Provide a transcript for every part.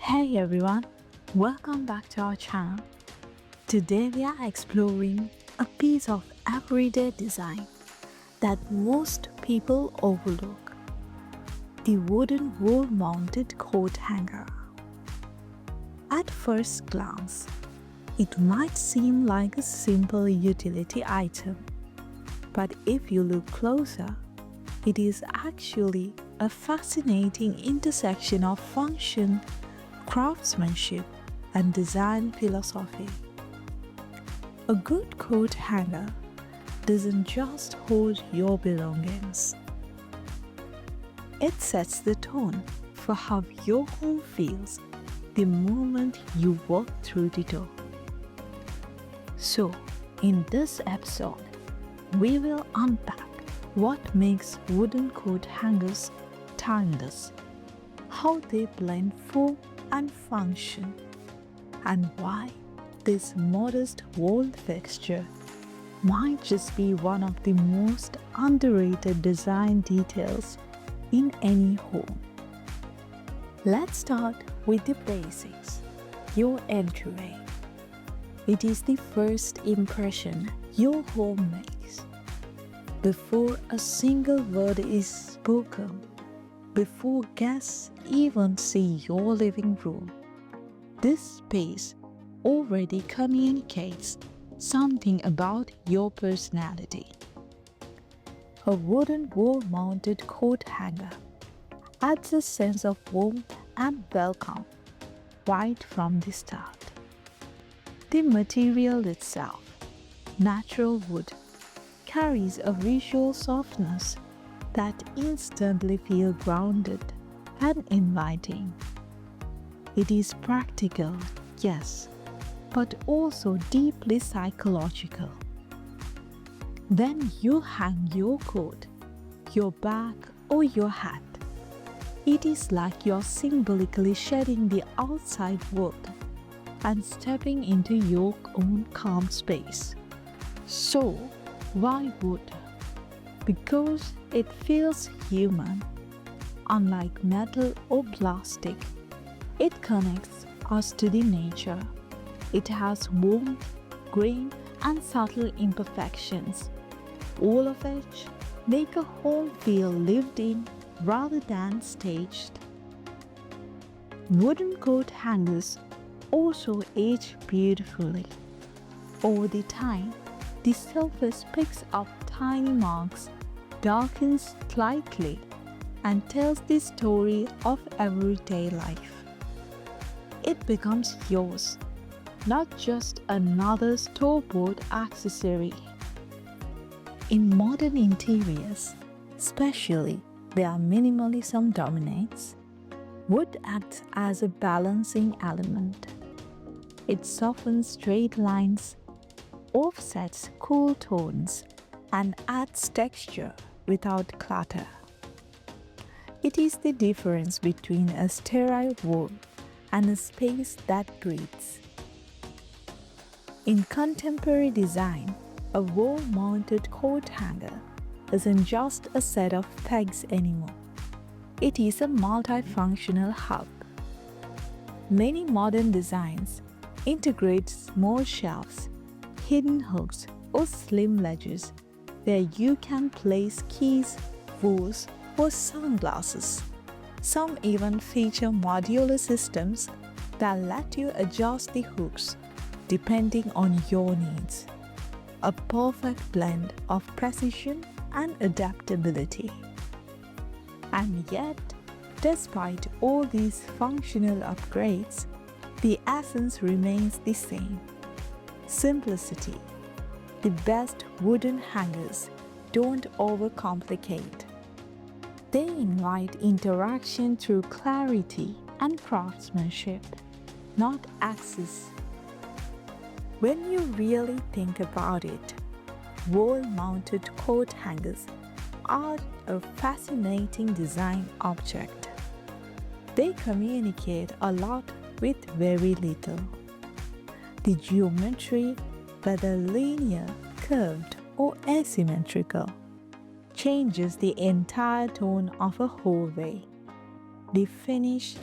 Hey everyone, welcome back to our channel. Today we are exploring a piece of everyday design that most people overlook: the wooden wall-mounted coat hanger. At first glance, it might seem like a simple utility item, but if you look closer, it is actually a fascinating intersection of function, craftsmanship, and design philosophy. A good coat hanger doesn't just hold your belongings. It sets the tone for how your home feels the moment you walk through the door. So, in this episode, we will unpack what makes wooden coat hangers timeless, how they blend form and function, and why this modest wall fixture might just be one of the most underrated design details in any home. Let's start with the basics: your entryway. It is the first impression your home makes. Before a single word is spoken, before guests even see your living room, this space already communicates something about your personality. A wooden wall-mounted coat hanger adds a sense of warmth and welcome right from the start. The material itself, natural wood, carries a visual softness that instantly feels grounded and inviting. It is practical, yes, but also deeply psychological. When you hang your coat, your bag, or your hat, it is like you're symbolically shedding the outside world and stepping into your own calm space. So, why wood? Because it feels human. Unlike metal or plastic, it connects us to the nature. It has warmth, grain, and subtle imperfections, all of which make a home feel lived in rather than staged. Wooden coat hangers also age beautifully. Over the time, the surface picks up tiny marks, darkens slightly, and tells the story of everyday life. It becomes yours, not just another store-bought accessory. In modern interiors, especially where minimalism dominates, wood acts as a balancing element. It softens straight lines, offsets cool tones, and adds texture without clutter. It is the difference between a sterile wall and a space that breathes. In contemporary design, a wall-mounted coat hanger isn't just a set of pegs anymore. It is a multifunctional hub. Many modern designs integrate small shelves, hidden hooks, or slim ledges where you can place keys, books, or sunglasses. Some even feature modular systems that let you adjust the hooks depending on your needs. A perfect blend of precision and adaptability. And yet, despite all these functional upgrades, the essence remains the same: simplicity. The best wooden hangers don't overcomplicate. They invite interaction through clarity and craftsmanship, not access. When you really think about it, wall-mounted coat hangers are a fascinating design object. They communicate a lot with very little. The geometry, whether linear, curved, or asymmetrical, changes the entire tone of a hallway. The finish,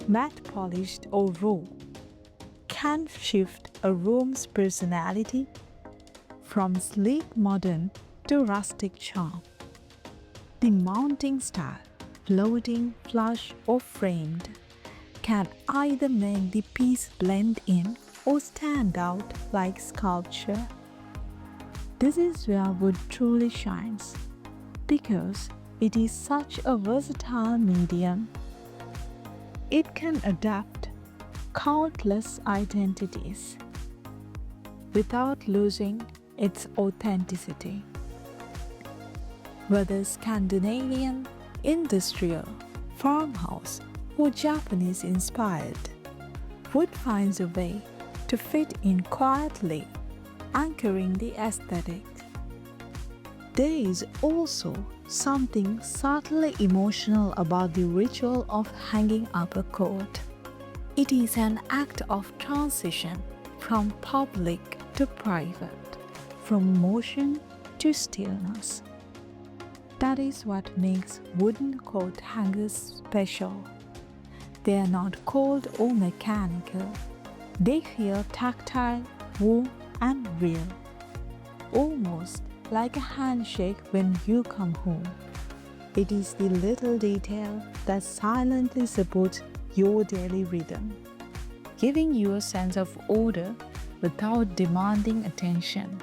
matte polished or raw, can shift a room's personality from sleek modern to rustic charm. The mounting style, floating, flush, or framed, can either make the piece blend in or stand out like sculpture. This is where wood truly shines, because it is such a versatile medium. It can adapt countless identities without losing its authenticity. Whether Scandinavian, industrial, farmhouse, or Japanese inspired, wood finds a way to fit in quietly, anchoring the aesthetic. There is also something subtly emotional about the ritual of hanging up a coat. It is an act of transition from public to private, from motion to stillness. That is what makes wooden coat hangers special. They are not cold or mechanical. They feel tactile, warm, and real, almost like a handshake when you come home. It is the little detail that silently supports your daily rhythm, giving you a sense of order without demanding attention.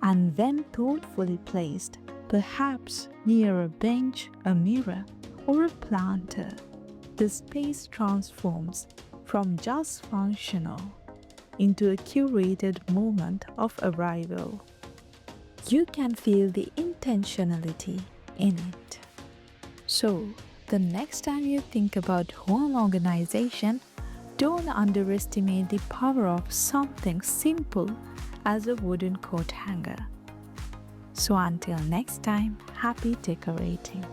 And when thoughtfully placed, perhaps near a bench, a mirror, or a planter, the space transforms from just functional into a curated moment of arrival. You can feel the intentionality in it. So, the next time you think about home organization, don't underestimate the power of something simple as a wooden coat hanger. So until next time, happy decorating.